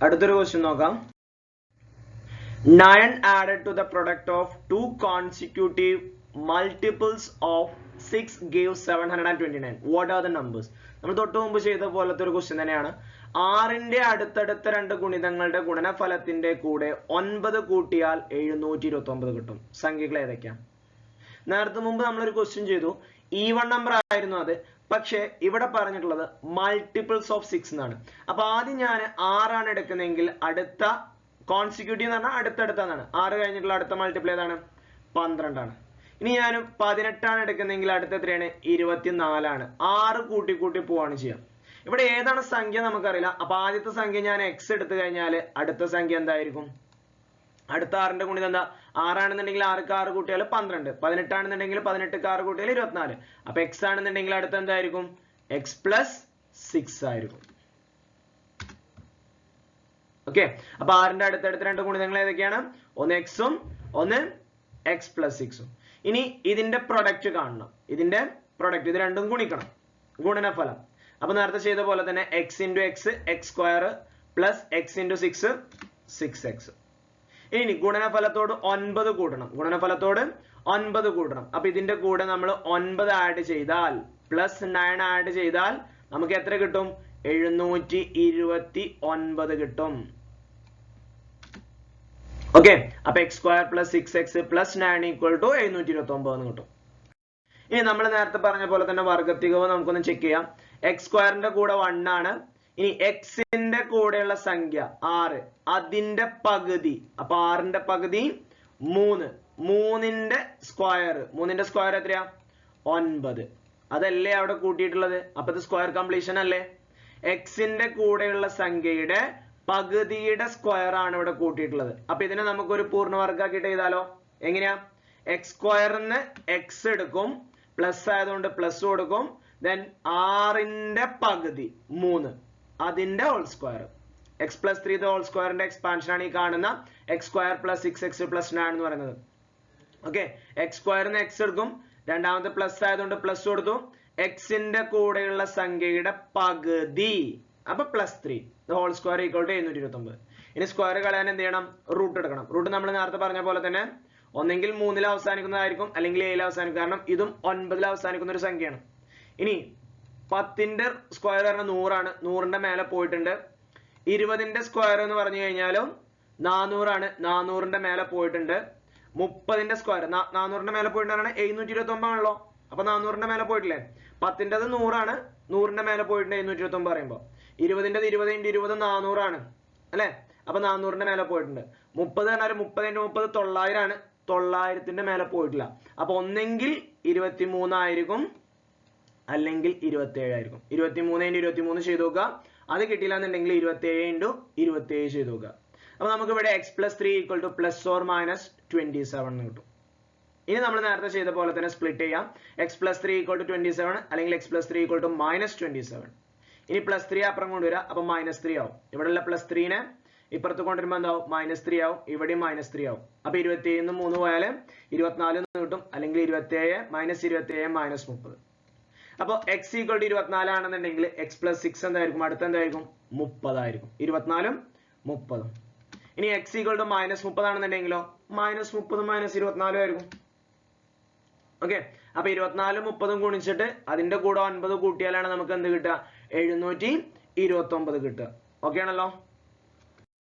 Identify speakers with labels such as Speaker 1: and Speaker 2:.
Speaker 1: അടുത്തൊരു ക്വസ്റ്റ്യൻ നോക്കാം. 9 added to the product of two consecutive multiples of 6 gives 729. What are the numbers? നമ്മൾ തൊട്ട് മുമ്പ് ചെയ്ത പോലത്തെ ഒരു ക്വസ്റ്റ്യൻ തന്നെയാണ്. 6ന്റെ അടുത്തടുത്ത രണ്ട് ഗുണിതങ്ങളുടെ ഗുണനഫലത്തിന്റെ കൂടെ 9 കൂട്ടിയാൽ 729 കിട്ടും. സംഖ്യകൾ ഏതൊക്കെയാണ്? നേരത്തെ മുമ്പ് നമ്മളൊരു ക്വസ്റ്റ്യൻ ചെയ്തു, ഈവൺ നമ്പർ ആയിരുന്നു അത്. പക്ഷെ ഇവിടെ പറഞ്ഞിട്ടുള്ളത് മൾട്ടിപ്പിൾസ് ഓഫ് 6 എന്നാണ്. അപ്പൊ ആദ്യം ഞാൻ 6 ആണ് എടുക്കുന്നതെങ്കിൽ അടുത്ത കോൺസിക്യൂട്ടീവ് എന്ന് പറഞ്ഞാൽ അടുത്തടുത്താണ്. 6 കഴിഞ്ഞിട്ടുള്ള അടുത്ത മൾട്ടിപ്പിൾ ഏതാണ്? 12 ആണ്. ഇനി ഞാൻ 18 ആണ് എടുക്കുന്നതെങ്കിൽ അടുത്ത എത്രയാണ്? 24 ആണ്. 6 കൂട്ടി കൂട്ടി പോവാണ് ചെയ്യാം. ഇവിടെ ഏതാണ് സംഖ്യ നമുക്കറിയില്ല. അപ്പൊ ആദ്യത്തെ സംഖ്യ ഞാൻ എക്സ് എടുത്തു കഴിഞ്ഞാൽ അടുത്ത സംഖ്യ എന്തായിരിക്കും? അടുത്ത 6ന്റെ ഗുണിതം എന്താ? 6 ആണെന്നുണ്ടെങ്കിൽ 6ക്ക് 6 കൂട്ടിയാൽ 12, 18 ആണെന്നുണ്ടെങ്കിൽ 18ക്ക് 6 കൂട്ടിയാൽ 24. അപ്പൊ എക്സ് ആണെന്നുണ്ടെങ്കിൽ അടുത്ത എന്തായിരിക്കും? എക്സ് പ്ലസ് 6 ആയിരിക്കും. ഓക്കെ, അപ്പൊ 6ന്റെ അടുത്തടുത്ത രണ്ട് ഗുണിതങ്ങൾ ഏതൊക്കെയാണ്? ഒന്ന് എക്സും ഒന്ന് എക്സ് പ്ലസ് 6ഉം. ഇനി ഇതിന്റെ പ്രൊഡക്റ്റ് കാണണം. ഇതിന്റെ പ്രൊഡക്റ്റ്, ഇത് രണ്ടും ഗുണിക്കണം, ഗുണനഫലം. അപ്പൊ നേരത്തെ ചെയ്ത പോലെ തന്നെ X into X, X square plus X into 6, 6x. ഇനി ഗുണനഫലത്തോട് 9 കൂട്ടണം. ഗുണനഫലത്തോട് 9 കൂട്ടണം. അപ്പൊ ഇതിന്റെ കൂടെ നമ്മൾ 9 ആഡ് ചെയ്താൽ പ്ലസ് 9 ആഡ് ചെയ്താൽ നമുക്ക് എത്ര കിട്ടും? 729 കിട്ടും. ഓക്കെ, അപ്പൊ X square plus 6x plus 9 equal to 729 എന്ന് കിട്ടും. ഇനി നമ്മൾ നേരത്തെ പറഞ്ഞ പോലെ തന്നെ വർഗത്തികവ് നമുക്കൊന്ന് ചെക്ക് ചെയ്യാം. എക്സ് സ്ക്വയറിന്റെ കൂടെ 1 ആണ്. ഇനി എക്സിന്റെ കൂടെയുള്ള സംഖ്യ 6, അതിന്റെ പകുതി. അപ്പൊ 6ന്റെ പകുതി 3, 3ന്റെ സ്ക്വയർ എത്രയാ? 9. അതല്ലേ അവിടെ കൂട്ടിയിട്ടുള്ളത്? അപ്പൊ ഇത് സ്ക്വയർ കംപ്ലീഷൻ അല്ലേ? എക്സിന്റെ കൂടെയുള്ള സംഖ്യയുടെ പകുതിയുടെ സ്ക്വയർ ആണ് ഇവിടെ കൂട്ടിയിട്ടുള്ളത്. അപ്പൊ ഇതിനെ നമുക്കൊരു പൂർണ്ണവർഗാക്കിയിട്ട് എഴുതാലോ. എങ്ങനെയാ? എക്സ് സ്ക്വയറിന് എക്സ് എടുക്കും, പ്ലസ് ആയതുകൊണ്ട് പ്ലസ് കൊടുക്കും, ദെൻ 6ന്റെ പകുതി 3, അതിന്റെ whole square. X plus 3 whole സ്ക്വയറിന്റെ എക്സ്പാൻഷൻ ആണ് ഈ കാണുന്ന X square plus 6x plus 9 എന്ന് പറയുന്നത്. ഓക്കെ, എക്സ് സ്ക്വയറിന് എക്സ് എടുക്കും, രണ്ടാമത്തെ പ്ലസ് ആയതുകൊണ്ട് പ്ലസ് കൊടുത്തു, എക്സിന്റെ കൂടെയുള്ള സംഖ്യയുടെ പകുതി, അപ്പൊ plus 3 whole square equal to 729. ഇനി സ്ക്വയർ കളയാൻ എന്ത് ചെയ്യണം? റൂട്ട് എടുക്കണം. റൂട്ട് നമ്മൾ നേരത്തെ പറഞ്ഞ പോലെ തന്നെ ഒന്നെങ്കിൽ 3ൽ അവസാനിക്കുന്നതായിരിക്കും, അല്ലെങ്കിൽ 7ൽ അവസാനിക്കും. കാരണം ഇതും 9ൽ അവസാനിക്കുന്ന ഒരു സംഖ്യയാണ്. ഇനി 10ന്റെ സ്ക്വയർ പറഞ്ഞാൽ 100 ആണ്. 100ന്റെ മേലെ പോയിട്ടുണ്ട്. 20ന്റെ സ്ക്വയർ എന്ന് പറഞ്ഞു കഴിഞ്ഞാലും 400 ആണ്. 400ന്റെ മേലെ പോയിട്ടുണ്ട്. 30ന്റെ സ്ക്വയർ 400ന്റെ മേലെ പോയിട്ടാണ് 729 ആണല്ലോ. അപ്പൊ 400ന്റെ മേലെ പോയിട്ടില്ലേ? 10ന്റേത് 100 ആണ്. 100ന്റെ മേലെ പോയിട്ടുണ്ട് 729 പറയുമ്പോ. 20ന്റേത് 20 × 20 400 ആണ് അല്ലെ? അപ്പൊ 400ന്റെ മേലെ പോയിട്ടുണ്ട്. 30 പറഞ്ഞാൽ 30 × 30 900 ആണ്. 900ന്റെ മേലെ പോയിട്ടില്ല. അപ്പൊ ഒന്നെങ്കിൽ 23 ആയിരിക്കും, അല്ലെങ്കിൽ 27 ആയിരിക്കും. 23 × 23 ചെയ്ത് നോക്കുക. അത് കിട്ടിയില്ല എന്നുണ്ടെങ്കിൽ 27 × 27 ചെയ്ത് നോക്കുക. അപ്പൊ നമുക്ക് ഇവിടെ X plus 3 equal two plus or minus 27 എന്ന് കിട്ടും. ഇനി നമ്മൾ നേരത്തെ ചെയ്ത പോലെ തന്നെ സ്പ്ലിറ്റ് ചെയ്യാം. എക്സ് പ്ലസ് 3 ഈക്വൽ ടു 27 അല്ലെങ്കിൽ X plus 3 equal to minus 27. ഇനി പ്ലസ് 3 അപ്പുറം കൊണ്ടുവരാം. അപ്പൊ മൈനസ് 3 ആവും. ഇവിടെയുള്ള പ്ലസ് 3നെ ഇപ്പുറത്ത് കൊണ്ടുവരുമ്പോൾ എന്താവും? മൈനസ് 3 ആവും. ഇവിടെയും മൈനസ് 3 ആവും. അപ്പൊ 27 3 പോയാൽ 24 എന്ന് കിട്ടും, അല്ലെങ്കിൽ 27 മൈനസ് 27 മൈനസ് 30. അപ്പൊ എക്സ് ഈക്വൽ ടു 24 ആണെന്നുണ്ടെങ്കിൽ എക്സ് പ്ലസ് 6 എന്തായിരിക്കും? അടുത്ത എന്തായിരിക്കും? 30 ആയിരിക്കും. 24 30. ഇനി എക്സ് ഈക്വൽ ടു മൈനസ് 30 ആണെന്നുണ്ടെങ്കിലോ മൈനസ് 30 മൈനസ് 24 ആയിരിക്കും. ഓക്കെ, അപ്പൊ 24 30 ഗുണിച്ചിട്ട് അതിന്റെ കൂടെ 9 കൂട്ടിയാലാണ് നമുക്ക് എന്ത് കിട്ടുക? 729 കിട്ടുക. ഓക്കെ ആണല്ലോ.